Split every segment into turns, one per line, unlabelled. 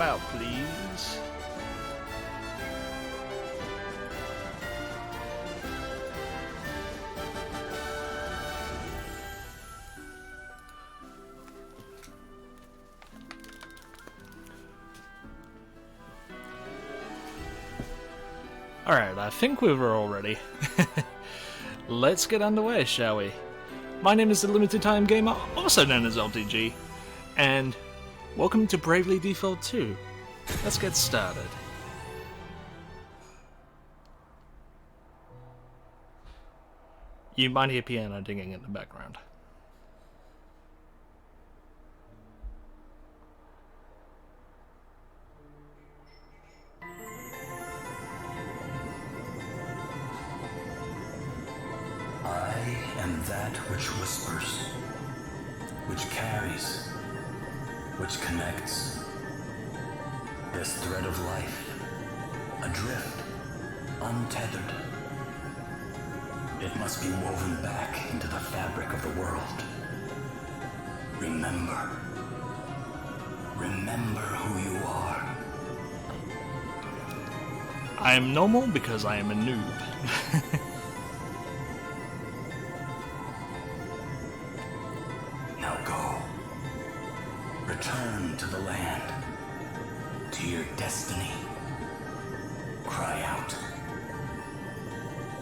step out, please. Alright, I think we were all ready. Let's get underway, shall we? My name is the Limited Time Gamer, also known as LTG, and welcome to Bravely Default 2. Let's get started. You might hear piano dinging in the background.
I am that which whispers, which carries, which connects. This thread of life, adrift, untethered. It must be woven back into the fabric of the world. Remember. Remember who you are.
I am normal because I am a noob.
Now go. Return to the land. To your destiny. Cry out.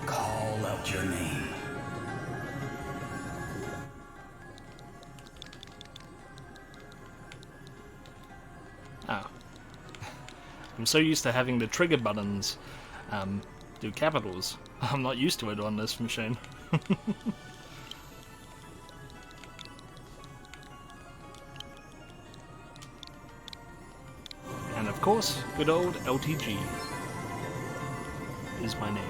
Call out your name.
Oh. I'm so used to having the trigger buttons do capitals. I'm not used to it on this machine. And of course, good old LTG is my name.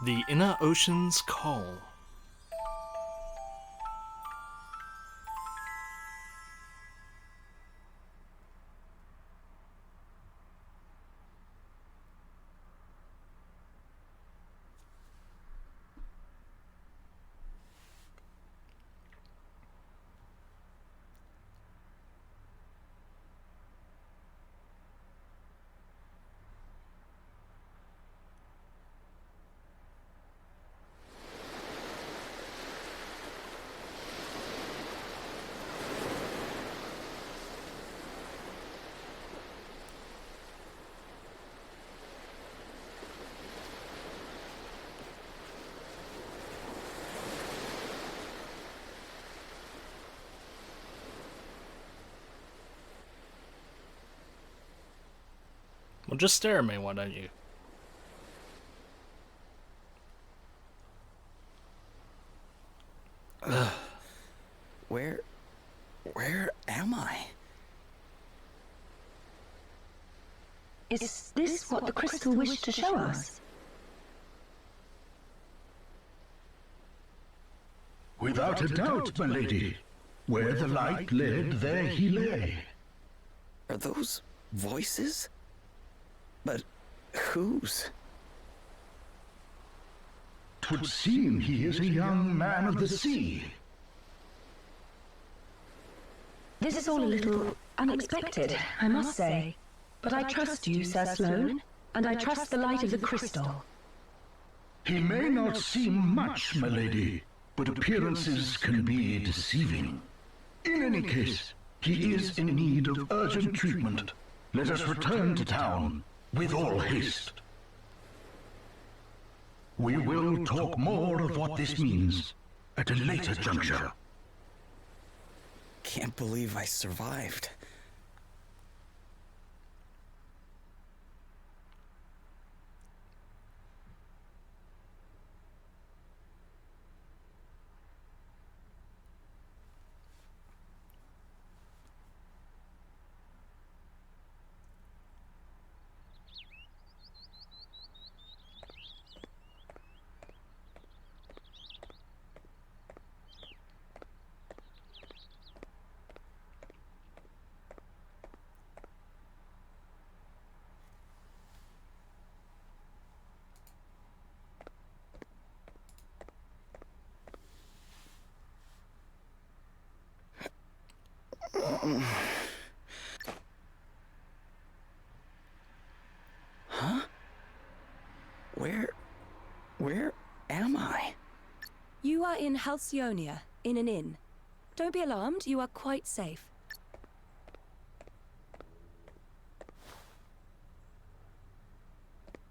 The Inner Ocean's Call. Well, just stare at me, why don't you?
Where am I?
Is this what the crystal wished to show us?
Without a doubt, my lady. Where the light led, there he lay.
Are those voices? But whose?
'Twould seem he is a young man of the sea.
This is all a little unexpected, I must say. But I trust you, Sir Sloane, and I trust the light of the crystal.
He may not seem much, my lady, but appearances can be deceiving. In any case, he is in need of urgent treatment. Let us return to town with all haste. We will talk more of what this means at a later juncture.
Can't believe I survived. Huh? Where am I?
You are in Halcyonia, in an inn. Don't be alarmed, you are quite safe.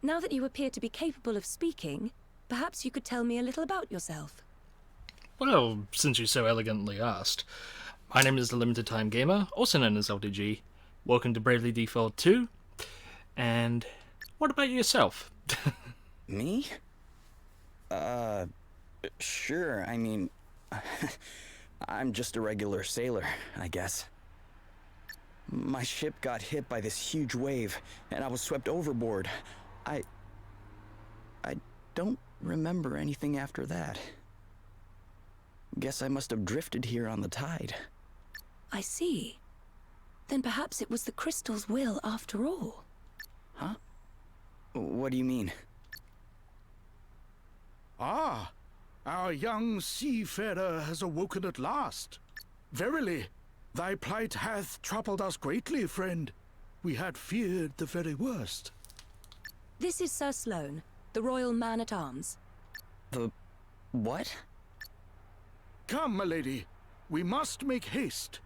Now that you appear to be capable of speaking, perhaps you could tell me a little about yourself.
Well, since you so elegantly asked, my name is the Limited Time Gamer, also known as LTG. Welcome to Bravely Default 2. And what about yourself?
Me? Sure, I mean, I'm just a regular sailor, I guess. My ship got hit by this huge wave, and I was swept overboard. I don't remember anything after that. Guess I must have drifted here on the tide.
I see. Then perhaps it was the crystal's will after all.
Huh? What do you mean?
Ah, our young seafarer has awoken at last. Verily, thy plight hath troubled us greatly, friend. We had feared the very worst.
This is Sir Sloane, the Royal Man-at-Arms.
The... what?
Come, milady. We must make haste.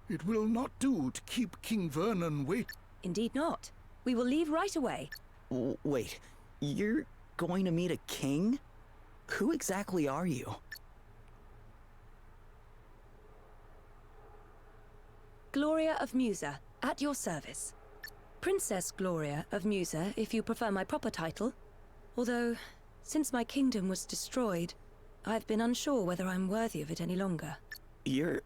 It will not do to keep King Vernon wait.
Indeed not. We will leave right away.
Wait, you're going to meet a king? Who exactly are you?
Gloria of Musa, at your service. Princess Gloria of Musa, if you prefer my proper title. Although, since my kingdom was destroyed, I've been unsure whether I'm worthy of it any longer.
You're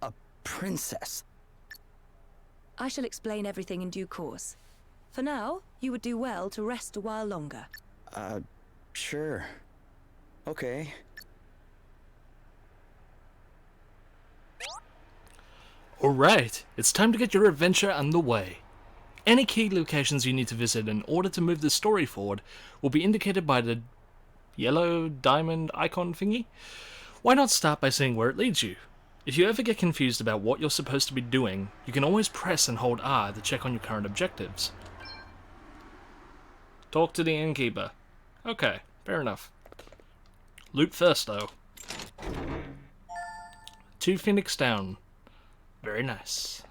a princess.
I shall explain everything in due course. For now, you would do well to rest a while longer.
Sure. Okay.
Alright, it's time to get your adventure underway. Any key locations you need to visit in order to move the story forward will be indicated by the yellow diamond icon thingy. Why not start by seeing where it leads you? If you ever get confused about what you're supposed to be doing, you can always press and hold R to check on your current objectives. Talk to the innkeeper. Okay, fair enough. Loot first, though. 2 Phoenix down. Very nice.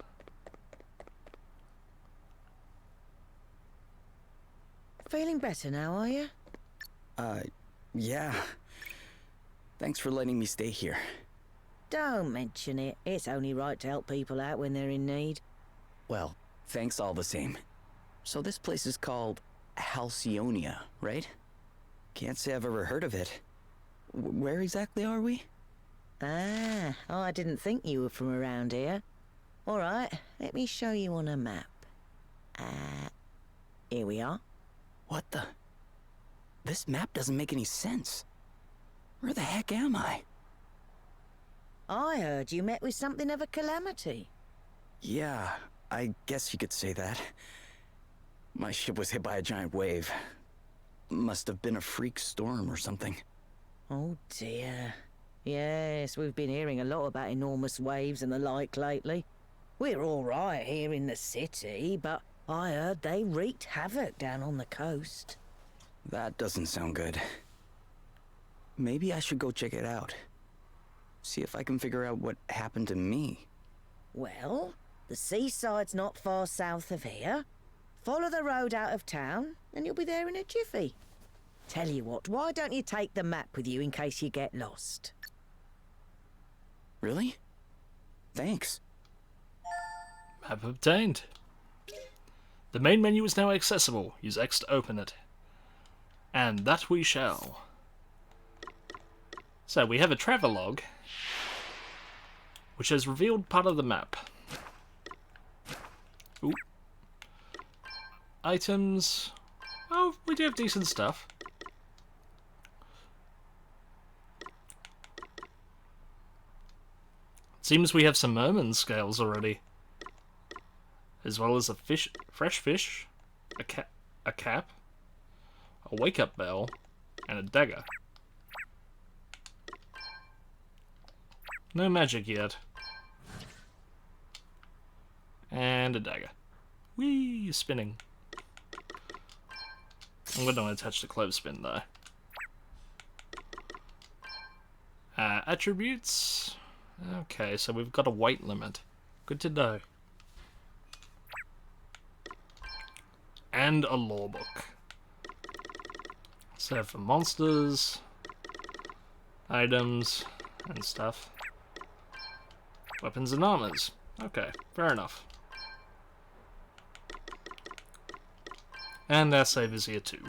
Feeling better now, are you?
Yeah. Thanks for letting me stay here.
Don't mention it. It's only right to help people out when they're in need.
Well, thanks all the same. So this place is called Halcyonia, right? Can't say I've ever heard of it. Where exactly are we?
Ah, I didn't think you were from around here. All right, let me show you on a map. Here we are.
What the? This map doesn't make any sense. Where the heck am I?
I heard you met with something of a calamity.
Yeah, I guess you could say that. My ship was hit by a giant wave. Must have been a freak storm or something.
Oh dear. Yes, we've been hearing a lot about enormous waves and the like lately. We're all right here in the city, but I heard they wreaked havoc down on the coast.
That doesn't sound good. Maybe I should go check it out. See if I can figure out what happened to me.
Well, the seaside's not far south of here. Follow the road out of town, and you'll be there in a jiffy. Tell you what, why don't you take the map with you in case you get lost?
Really? Thanks.
Map obtained. The main menu is now accessible. Use X to open it. And that we shall. So we have a travelogue, which has revealed part of the map. Ooh. Items. Oh, we do have decent stuff. Seems we have some merman scales already. As well as a fish, fresh fish, a cap, a wake-up bell, and a dagger. No magic yet. And a dagger. Whee! Spinning. I'm going to attach the clothespin though. Attributes. Okay, so we've got a weight limit. Good to know. And a lore book. So for monsters, items, and stuff. Weapons and armors. Okay, fair enough. And our save is here too.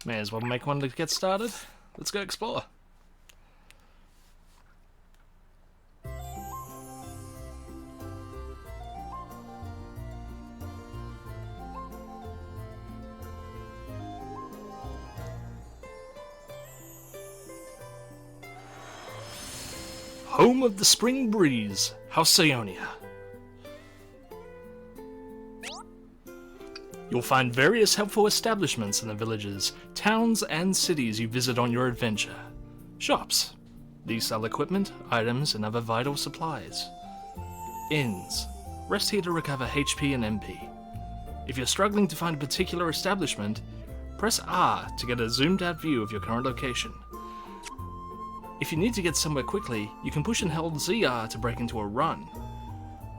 May as well make one to get started. Let's go explore. Home of the Spring Breeze, Halcyonia. You'll find various helpful establishments in the villages, towns, and cities you visit on your adventure. Shops. These sell equipment, items, and other vital supplies. Inns. Rest here to recover HP and MP. If you're struggling to find a particular establishment, press R to get a zoomed-out view of your current location. If you need to get somewhere quickly, you can push and hold ZR to break into a run.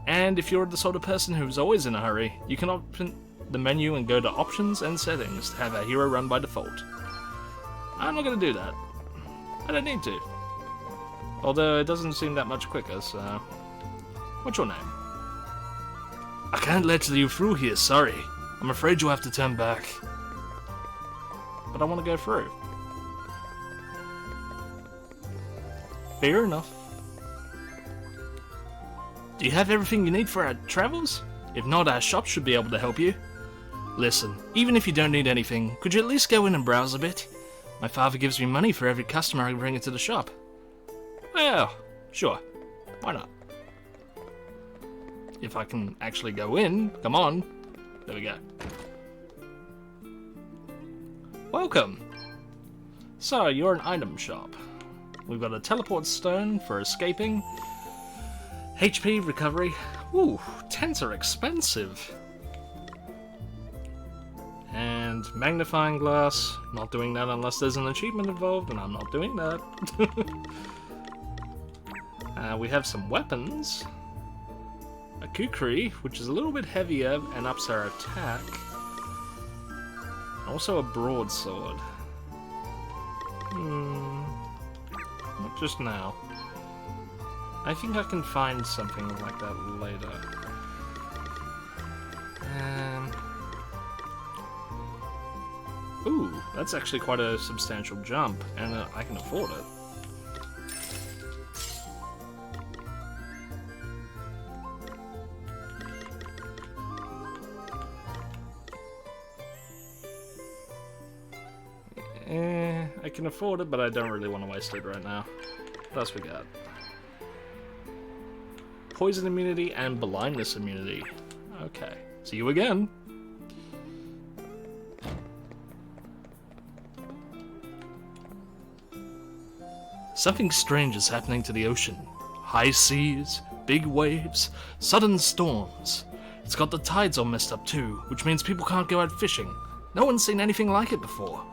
And if you're the sort of person who's always in a hurry, you can open the menu and go to Options and Settings to have our hero run by default. I'm not going to do that. I don't need to. Although it doesn't seem that much quicker, so... What's your name? I can't let you through here, sorry. I'm afraid you'll have to turn back. But I want to go through. Fair enough. Do you have everything you need for our travels? If not, our shop should be able to help you. Listen, even if you don't need anything, could you at least go in and browse a bit? My father gives me money for every customer I bring into the shop. Well, sure. Why not? If I can actually go in, come on. There we go. Welcome. So, you're an item shop. We've got a teleport stone for escaping. HP recovery. Ooh, tents are expensive. And magnifying glass. Not doing that unless there's an achievement involved, and I'm not doing that. We have some weapons. A kukri, which is a little bit heavier and ups our attack. Also a broadsword. Not just now. I think I can find something like that later. Ooh, that's actually quite a substantial jump, and I can afford it. I can afford it, but I don't really want to waste it right now. What else we got? Poison immunity and blindness immunity. Okay. See you again. Something strange is happening to the ocean. High seas, big waves, sudden storms. It's got the tides all messed up too, which means people can't go out fishing. No one's seen anything like it before.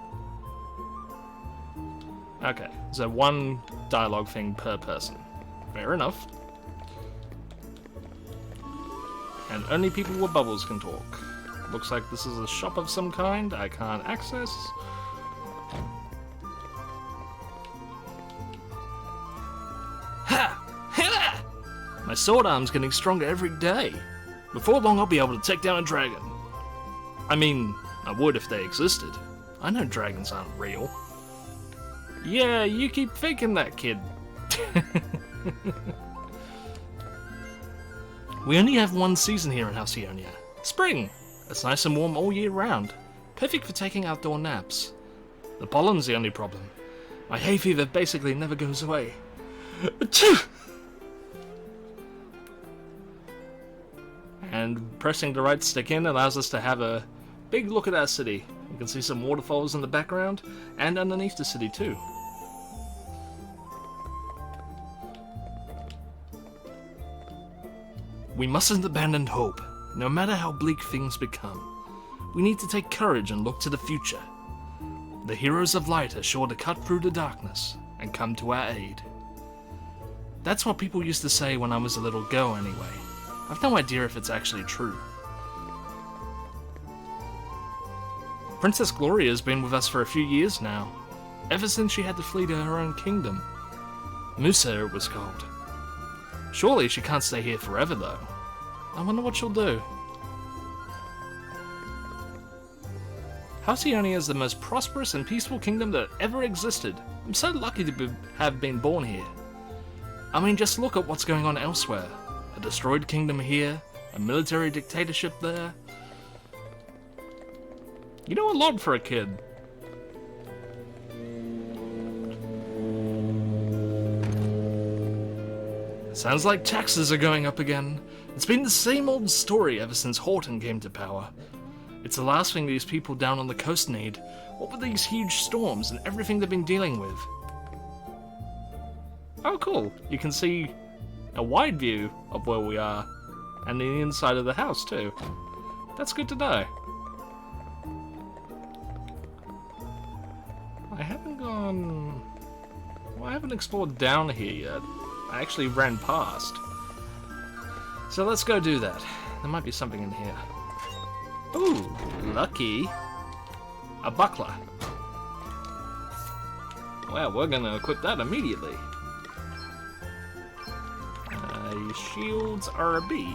Okay, so one dialogue thing per person. Fair enough. And only people with bubbles can talk. Looks like this is a shop of some kind I can't access. Ha! Ha! My sword arm's getting stronger every day. Before long I'll be able to take down a dragon. I mean, I would if they existed. I know dragons aren't real. Yeah, you keep faking that, kid. We only have one season here in Halcyonia. Spring. It's nice and warm all year round. Perfect for taking outdoor naps. The pollen's the only problem. My hay fever basically never goes away. And pressing the right stick in allows us to have a big look at our city. You can see some waterfalls in the background and underneath the city too. We mustn't abandon hope, no matter how bleak things become. We need to take courage and look to the future. The heroes of light are sure to cut through the darkness and come to our aid. That's what people used to say when I was a little girl anyway. I've no idea if it's actually true. Princess Gloria has been with us for a few years now, ever since she had to flee to her own kingdom. Musa it was called. Surely she can't stay here forever though. I wonder what she'll do. Halcyone is the most prosperous and peaceful kingdom that ever existed. I'm so lucky to have been born here. I mean, just look at what's going on elsewhere. A destroyed kingdom here, a military dictatorship there. You know, a lot for a kid. Sounds like taxes are going up again. It's been the same old story ever since Horton came to power. It's the last thing these people down on the coast need. What with these huge storms and everything they've been dealing with? Oh cool, you can see a wide view of where we are, and the inside of the house too. That's good to know. I haven't gone... Well, I haven't explored down here yet. I actually ran past. So let's go do that. There might be something in here. Ooh, lucky. A buckler. Well, we're gonna equip that immediately. Shields are a B.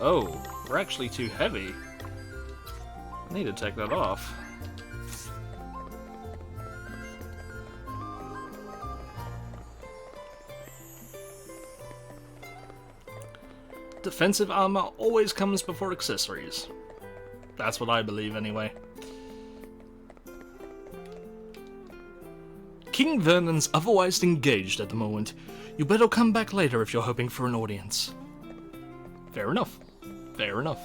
Oh, we're actually too heavy. I need to take that off. Defensive armor always comes before accessories. That's what I believe anyway. King Vernon's otherwise engaged at the moment. You better come back later if you're hoping for an audience. Fair enough. Fair enough.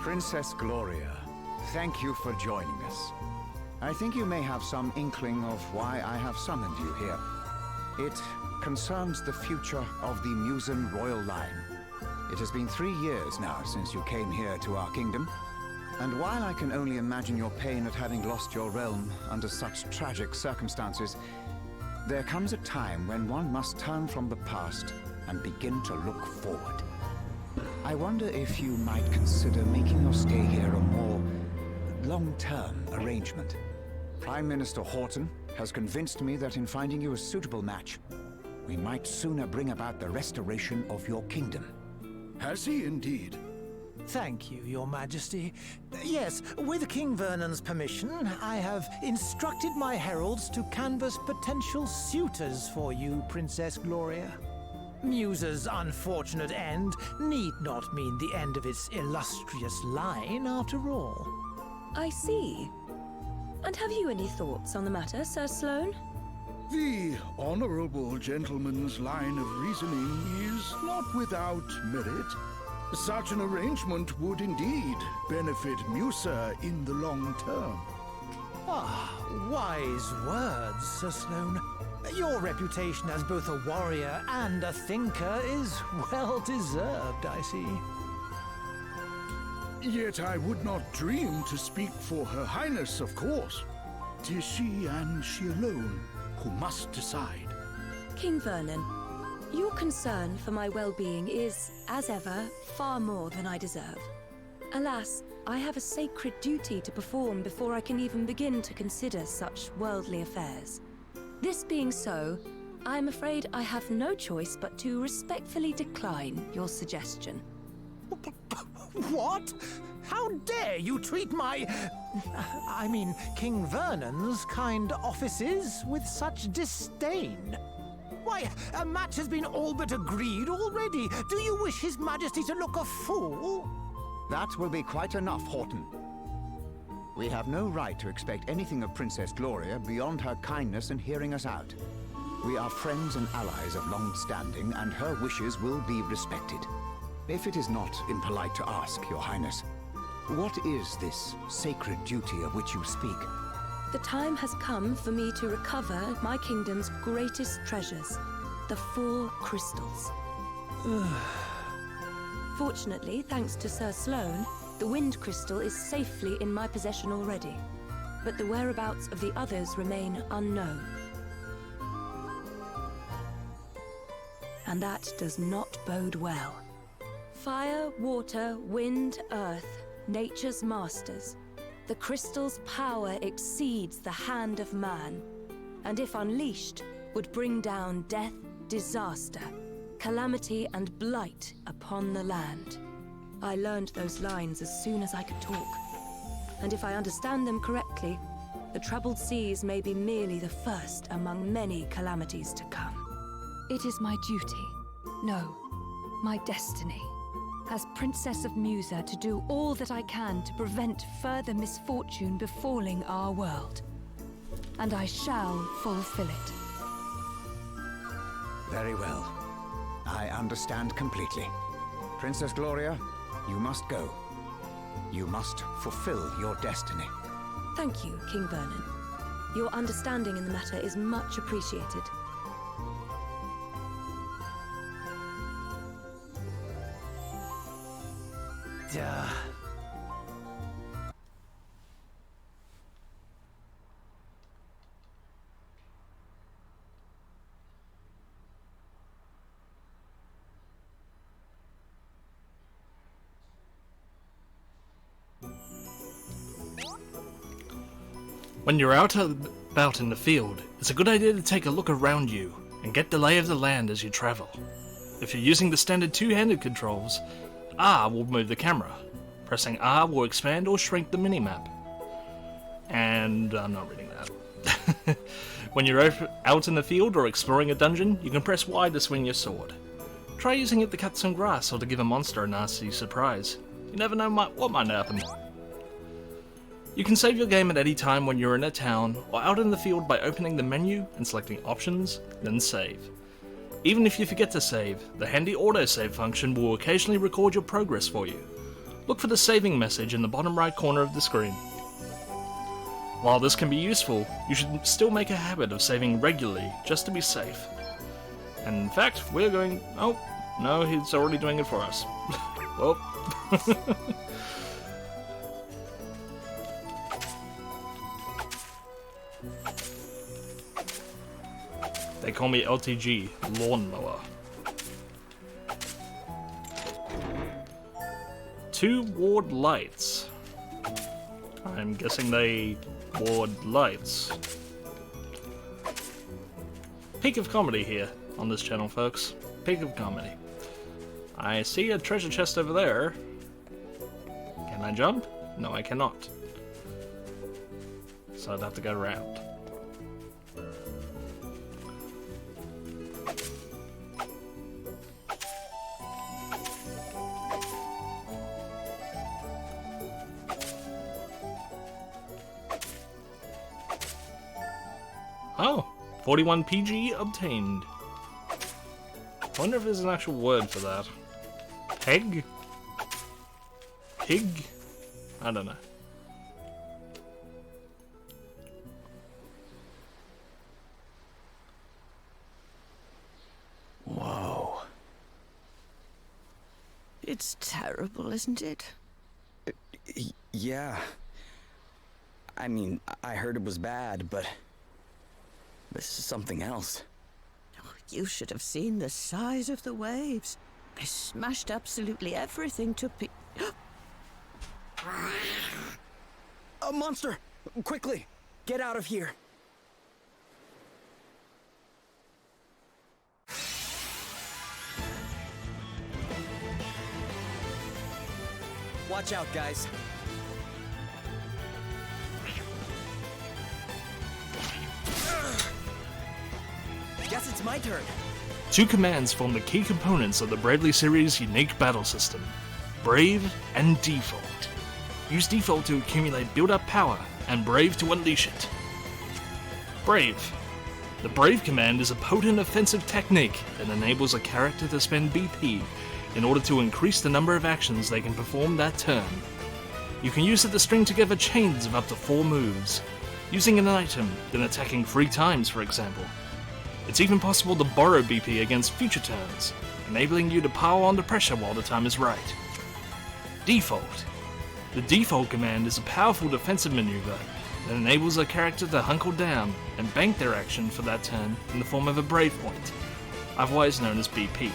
Princess Gloria, thank you for joining us. I think you may have some inkling of why I have summoned you here. It concerns the future of the Musan royal line. It has been 3 years now since you came here to our kingdom, and while I can only imagine your pain at having lost your realm under such tragic circumstances, there comes a time when one must turn from the past and begin to look forward. I wonder if you might consider making your stay here a more long-term arrangement. Prime Minister Horton has convinced me that in finding you a suitable match, we might sooner bring about the restoration of your kingdom.
Has he indeed?
Thank you, Your Majesty. Yes, with King Vernon's permission, I have instructed my heralds to canvass potential suitors for you, Princess Gloria. Musa's unfortunate end need not mean the end of its illustrious line, after all.
I see. And have you any thoughts on the matter, Sir Sloane?
The honorable gentleman's line of reasoning is not without merit. Such an arrangement would indeed benefit Musa in the long term.
Ah, wise words, Sir Sloane. Your reputation as both a warrior and a thinker is well deserved, I see.
Yet I would not dream to speak for Her Highness, of course. 'Tis she and she alone who must decide.
King Vernon, your concern for my well-being is, as ever, far more than I deserve. Alas, I have a sacred duty to perform before I can even begin to consider such worldly affairs. This being so, I am afraid I have no choice but to respectfully decline your suggestion.
What? How dare you treat King Vernon's kind offices with such disdain? Why, a match has been all but agreed already. Do you wish His Majesty to look a fool?
That will be quite enough, Horton. We have no right to expect anything of Princess Gloria beyond her kindness in hearing us out. We are friends and allies of long standing, and her wishes will be respected. If it is not impolite to ask, Your Highness, what is this sacred duty of which you speak?
The time has come for me to recover my kingdom's greatest treasures, the 4 crystals. Fortunately, thanks to Sir Sloane, the Wind Crystal is safely in my possession already, but the whereabouts of the others remain unknown. And that does not bode well. Fire, water, wind, earth, nature's masters. The crystal's power exceeds the hand of man, and if unleashed, would bring down death, disaster, calamity and blight upon the land. I learned those lines as soon as I could talk, and if I understand them correctly, the troubled seas may be merely the first among many calamities to come.
It is my duty, no, my destiny, as Princess of Musa, to do all that I can to prevent further misfortune befalling our world. And I shall fulfill it.
Very well. I understand completely. Princess Gloria, you must go. You must fulfill your destiny.
Thank you, King Vernon. Your understanding in the matter is much appreciated.
Duh.
When you're out and about in the field, it's a good idea to take a look around you and get the lay of the land as you travel. If you're using the standard two-handed controls, R will move the camera. Pressing R will expand or shrink the minimap. And I'm not reading that. When you're out in the field or exploring a dungeon, you can press Y to swing your sword. Try using it to cut some grass or to give a monster a nasty surprise. You never know what might happen. You can save your game at any time when you're in a town or out in the field by opening the menu and selecting Options, then Save. Even if you forget to save, the handy autosave function will occasionally record your progress for you. Look for the saving message in the bottom right corner of the screen. While this can be useful, you should still make a habit of saving regularly just to be safe. And in fact, we're going... Oh, no, he's already doing it for us. Well... They call me LTG, Lawnmower. 2 ward lights. I'm guessing they ward lights. Peak of comedy here on this channel, folks. Peak of comedy. I see a treasure chest over there. Can I jump? No, I cannot. So I'd have to go around. Oh, 41 PG obtained. I wonder if there's an actual word for that. Peg? Pig? I don't know.
Whoa.
It's terrible, isn't it?
Yeah. I mean, I heard it was bad, but this is something else.
You should have seen the size of the waves. They smashed absolutely everything to
A monster! Quickly! Get out of here! Watch out, guys. Guess it's my turn.
2 commands form the key components of the Bravely series' unique battle system: Brave and Default. Use Default to accumulate build-up power, and Brave to unleash it. Brave. The Brave command is a potent offensive technique that enables a character to spend BP in order to increase the number of actions they can perform that turn. You can use it to string together chains of up to 4 moves, using an item, then attacking 3 times, for example. It's even possible to borrow BP against future turns, enabling you to power under pressure while the time is right. Default. The Default command is a powerful defensive maneuver that enables a character to hunker down and bank their action for that turn in the form of a Brave point, otherwise known as BP.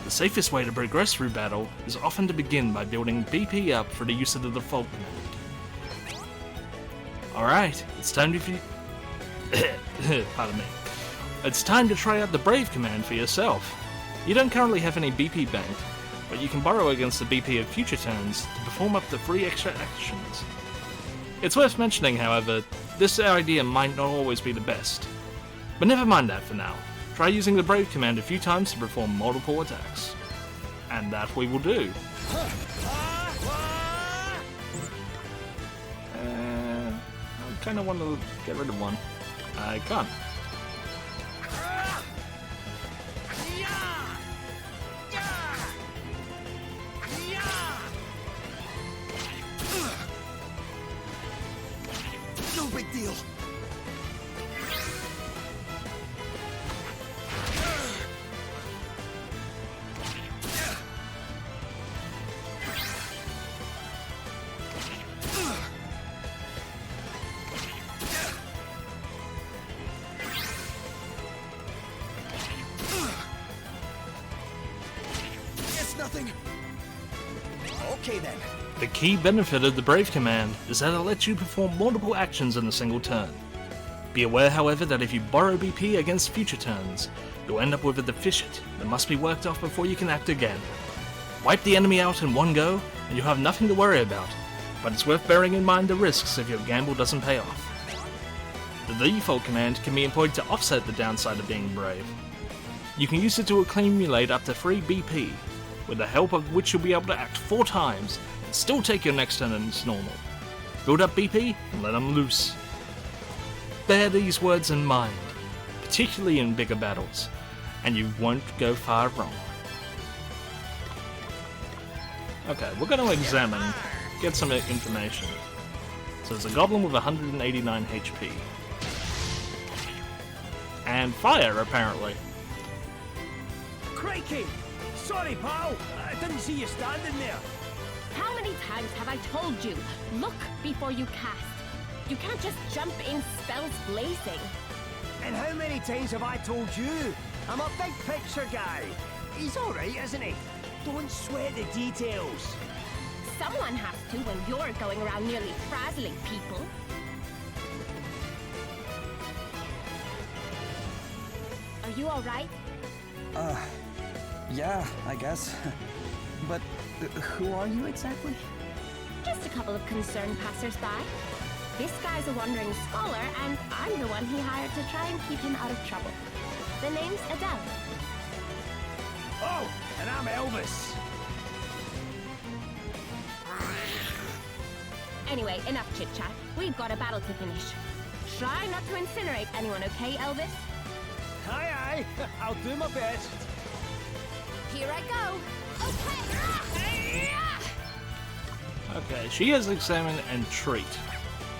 The safest way to progress through battle is often to begin by building BP up for the use of the Default command. Alright, it's time to pardon me. It's time to try out the Brave command for yourself. You don't currently have any BP banked, but you can borrow against the BP of future turns to perform up to 3 extra actions. It's worth mentioning, however, this idea might not always be the best. But never mind that for now. Try using the Brave command a few times to perform multiple attacks. And that we will do. I kinda want to get rid of one. I can't.
No big deal. It's nothing. Okay then.
The key benefit of the Brave command is that it lets you perform multiple actions in a single turn. Be aware, however, that if you borrow BP against future turns, you'll end up with a deficit that must be worked off before you can act again. Wipe the enemy out in one go, and you'll have nothing to worry about, but it's worth bearing in mind the risks if your gamble doesn't pay off. The Default command can be employed to offset the downside of being Brave. You can use it to accumulate up to 3 BP, with the help of which you'll be able to act 4 times and still take your next turn as normal. Build up BP and let them loose. Bear these words in mind, particularly in bigger battles, and you won't go far wrong. Okay, we're going to examine, get some information. So there's a goblin with 189 HP. And fire, apparently.
Crikey! Sorry, pal. I didn't see you standing there.
How many times have I told you? Look before you cast. You can't just jump in spells blazing.
And how many times have I told you? I'm a big picture guy. He's alright, isn't he? Don't sweat the details.
Someone has to when you're going around nearly frazzling people. Are you alright?
Yeah, I guess. But who are you exactly?
Just a couple of concerned passers-by. This guy's a wandering scholar, and I'm the one he hired to try and keep him out of trouble. The name's Adele.
Oh, and I'm Elvis.
Anyway, enough chit-chat. We've got a battle to finish. Try not to incinerate anyone, okay, Elvis?
Aye, aye. I'll do my best.
Here I go. Okay.
Okay, she has examine and treat.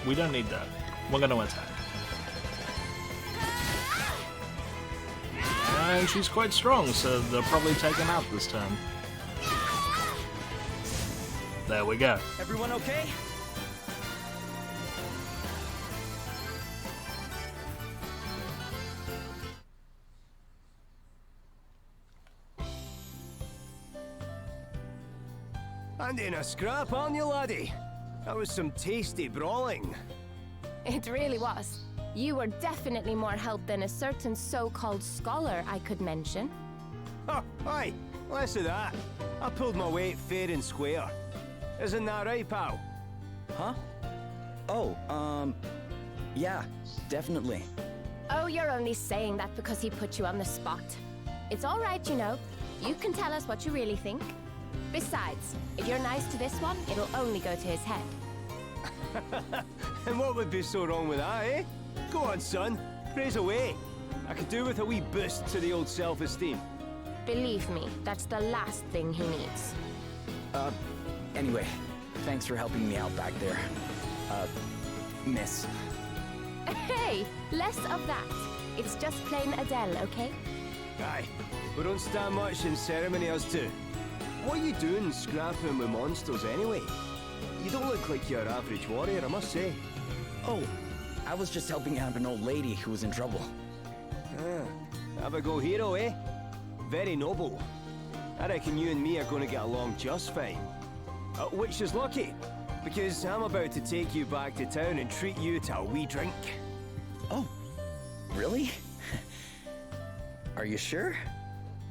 We don't need that. We're going to attack. And she's quite strong, so they'll probably take him out this turn. There we go.
Everyone okay?
And in a scrap, aren't you, laddie? That was some tasty brawling.
It really was. You were definitely more help than a certain so-called scholar I could mention.
Oh, aye. Less of that. I pulled my weight fair and square. Isn't that right, pal?
Huh? Oh, yeah, definitely.
Oh, you're only saying that because he put you on the spot. It's all right, you know. You can tell us what you really think. Besides, if you're nice to this one, it'll only go to his head.
And what would be so wrong with that, eh? Go on, son. Praise away. I could do with a wee boost to the old self-esteem.
Believe me, that's the last thing he needs.
Anyway, thanks for helping me out back there. Miss.
Hey, less of that. It's just plain Adele, okay?
Aye, we don't stand much in ceremony, us two. What are you doing scrapping with monsters anyway? You don't look like your average warrior, I must say.
Oh, I was just helping out an old lady who was in trouble.
Have a go hero, eh? Very noble. I reckon you and me are going to get along just fine. Which is lucky, because I'm about to take you back to town and treat you to a wee drink.
Oh, really? Are you sure?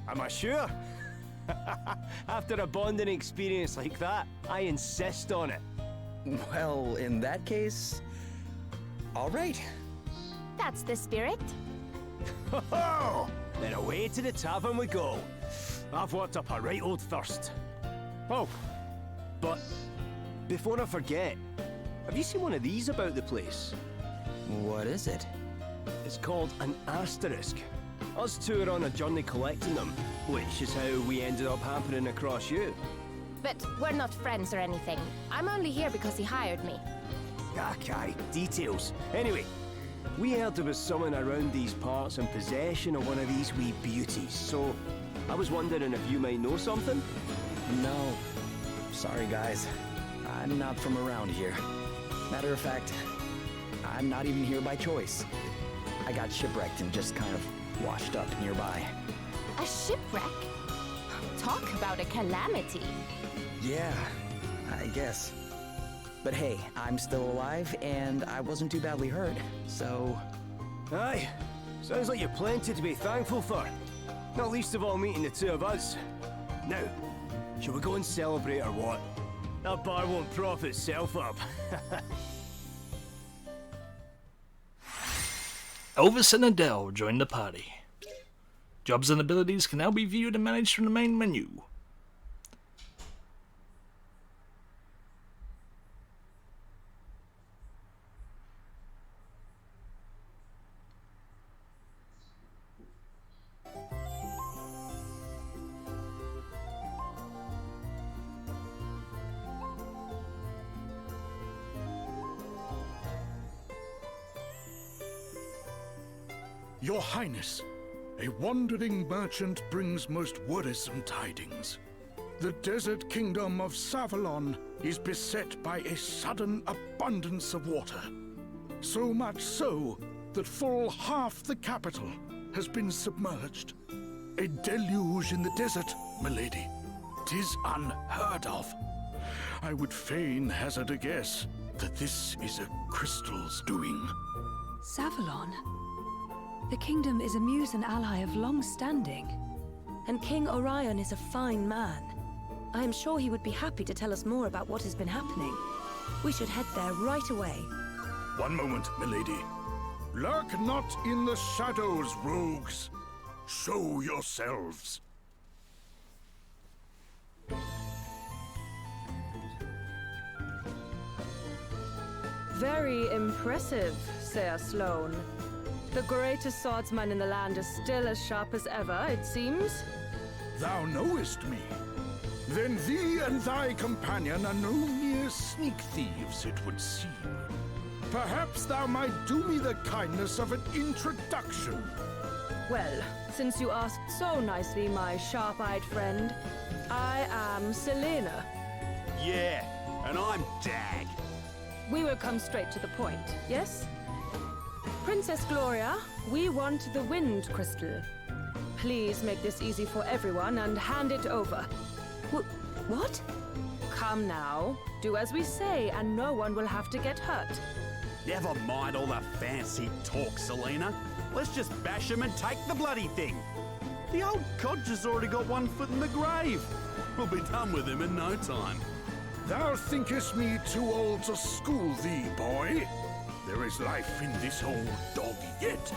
Am I sure? After a bonding experience like that, I insist on it.
Well, in that case, all right.
That's the spirit.
Ho-ho! Then away to the tavern we go. I've worked up a right old thirst. Oh, but before I forget, have you seen one of these about the place?
What is it?
It's called an asterisk. Us two are on a journey collecting them, which is how we ended up happening across you.
But we're not friends or anything. I'm only here because he hired me.
Okay, details. Anyway, we heard there was someone around these parts in possession of one of these wee beauties, so I was wondering if you might know something?
No. Sorry, guys. I'm not from around here. Matter of fact, I'm not even here by choice. I got shipwrecked and just kind of washed up nearby.
A shipwreck? Talk about a calamity.
Yeah, I guess. But hey, I'm still alive, and I wasn't too badly hurt, so...
Aye, sounds like you've plenty to be thankful for. Not least of all meeting the two of us. Now, shall we go and celebrate or what? That bar won't prop itself up.
Elvis and Adele join the party. Jobs and abilities can now be viewed and managed from the main menu.
Your Highness, a wandering merchant brings most worrisome tidings. The desert kingdom of Savalon is beset by a sudden abundance of water. So much so that full half the capital has been submerged. A deluge in the desert, milady. 'Tis unheard of. I would fain hazard a guess that this is a crystal's doing.
Savalon? The kingdom is a Musan ally of long standing.
And King Orion is a fine man. I am sure he would be happy to tell us more about what has been happening. We should head there right away.
One moment, milady. Lurk not in the shadows, rogues. Show yourselves.
Very impressive, Sir Sloane. The greatest swordsman in the land is still as sharp as ever, it seems.
Thou knowest me. Then thee and thy companion are no mere sneak thieves, it would seem. Perhaps thou might do me the kindness of an introduction.
Well, since you asked so nicely, my sharp-eyed friend, I am Selena.
Yeah, and I'm Dag.
We will come straight to the point, yes? Princess Gloria, we want the Wind Crystal. Please make this easy for everyone and hand it over.
What?
Come now. Do as we say, and no one will have to get hurt.
Never mind all the fancy talk, Selena. Let's just bash him and take the bloody thing. The old codger's already got one foot in the grave. We'll be done with him in no time.
Thou thinkest me too old to school thee, boy? There is life in this old dog yet.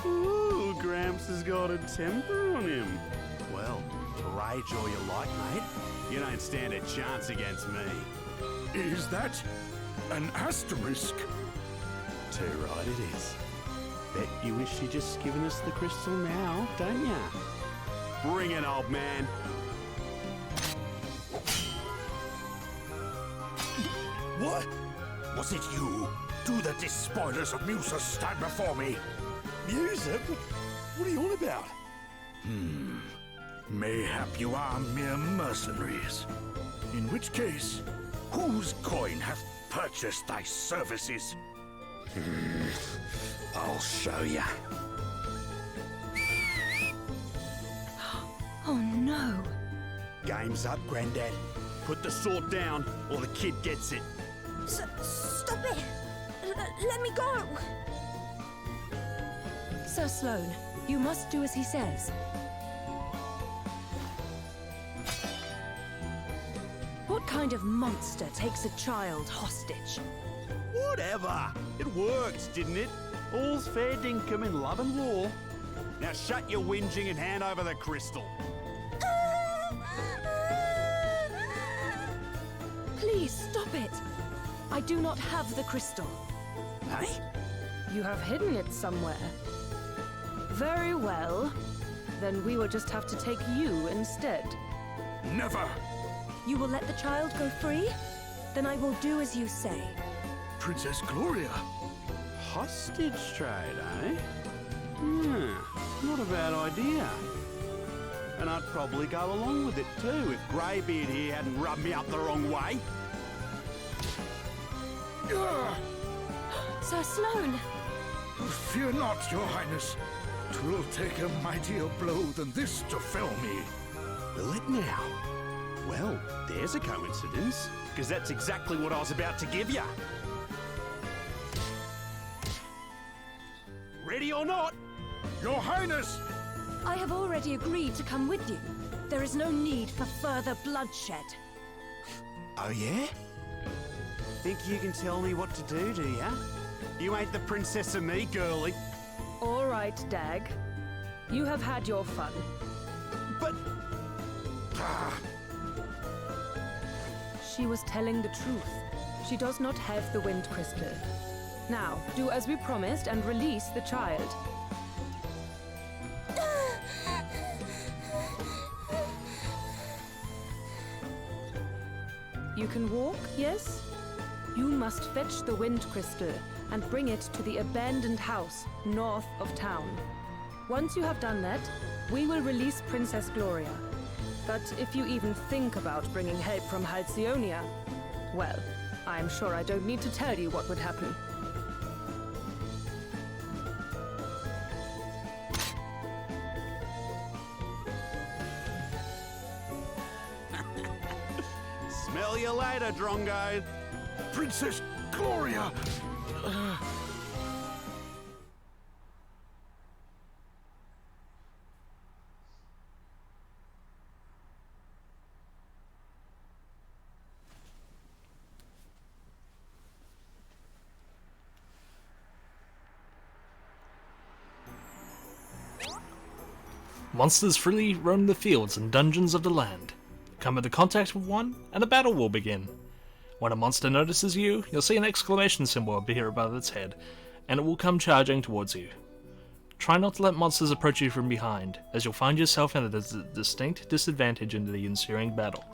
Ooh, Gramps has got a temper on him. Well, Rage all you like, mate. You don't stand a chance against me.
Is that an asterisk?
Too right it is. Bet you wish you'd just given us the crystal now, don't ya? Bring it, old man.
What? Was it you? Do the despoilers of Musa stand before me?
Music? What are you on about?
Mayhap you are mere mercenaries. In which case, whose coin hath purchased thy services? I'll show ya.
Oh no.
Game's up, Grandad. Put the sword down, or the kid gets it.
Stop it! Let me go!
Sir Sloane, you must do as he says. What kind of monster takes a child hostage?
Whatever. It worked, didn't it? All's fair dinkum in love and war. Now shut your whinging and hand over the crystal.
Please stop it. I do not have the crystal.
Hey?
You have hidden it somewhere. Very well. Then we will just have to take you instead.
Never!
You will let the child go free? Then I will do as you say.
Princess Gloria!
Hostage trade, eh? Not a bad idea. And I'd probably go along with it too if Greybeard here hadn't rubbed me up the wrong way.
Sir Sloane!
Fear not, Your Highness. 'Twill take a mightier blow than this to fell me.
Will it now? Well, there's a coincidence, because that's exactly what I was about to give you. Ready or not?
Your Highness!
I have already agreed to come with you. There is no need for further bloodshed.
Oh yeah? Think you can tell me what to do ya? You ain't the princess of me, girlie.
All right, Dag. You have had your fun.
But...
She was telling the truth. She does not have the wind crystal. Now, do as we promised and release the child. You can walk, yes? You must fetch the wind crystal and bring it to the abandoned house north of town. Once you have done that, we will release Princess Gloria. But if you even think about bringing help from Halcyonia, well, I'm sure I don't need to tell you what would happen.
Smell you later, Drongo.
Princess Gloria!
Monsters freely roam the fields and dungeons of the land. Come into contact with one, and a battle will begin. When a monster notices you, you'll see an exclamation symbol appear above its head, and it will come charging towards you. Try not to let monsters approach you from behind, as you'll find yourself at a distinct disadvantage in the ensuing battle.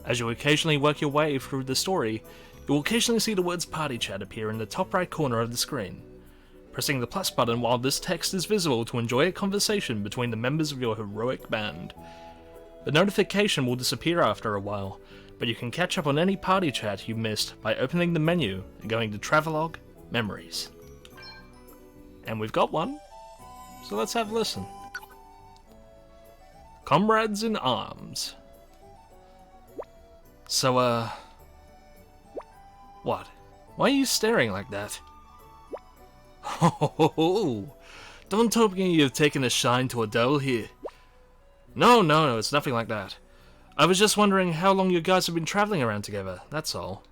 As you occasionally work your way through the story, you will occasionally see the words party chat appear in the top right corner of the screen. Pressing the plus button while this text is visible to enjoy a conversation between the members of your heroic band. The notification will disappear after a while, but you can catch up on any party chat you missed by opening the menu and going to Travelogue Memories. And we've got one, so let's have a listen. Comrades in Arms. So, what? Why are you staring like that? Oh, don't tell me you've taken a shine to Adele here. No, it's nothing like that. I was just wondering how long you guys have been traveling around together, that's all.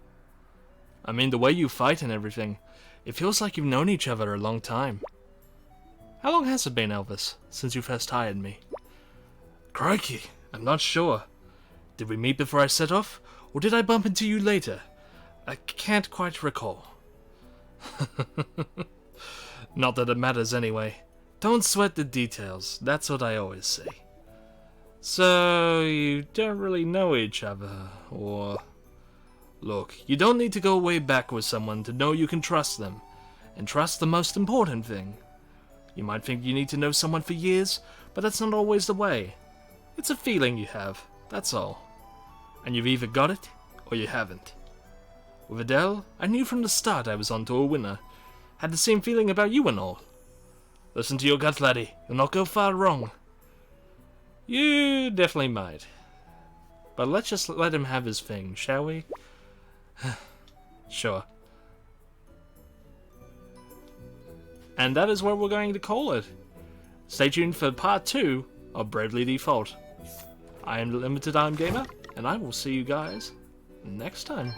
I mean, the way you fight and everything, it feels like you've known each other a long time. How long has it been, Elvis, since you first hired me? Crikey, I'm not sure. Did we meet before I set off, or did I bump into you later? I can't quite recall. Not that it matters anyway. Don't sweat the details, that's what I always say. So, you don't really know each other, or... Look, you don't need to go way back with someone to know you can trust them. And trust's the most important thing. You might think you need to know someone for years, but that's not always the way. It's a feeling you have, that's all. And you've either got it, or you haven't. With Adele, I knew from the start I was onto a winner. Had the same feeling about you and all. Listen to your gut, laddie. You'll not go far wrong. You definitely might. But let's just let him have his thing, shall we? Sure. And that is where we're going to call it. Stay tuned for part 2 of Bravely Default. I am the Limited Time Gamer, and I will see you guys next time.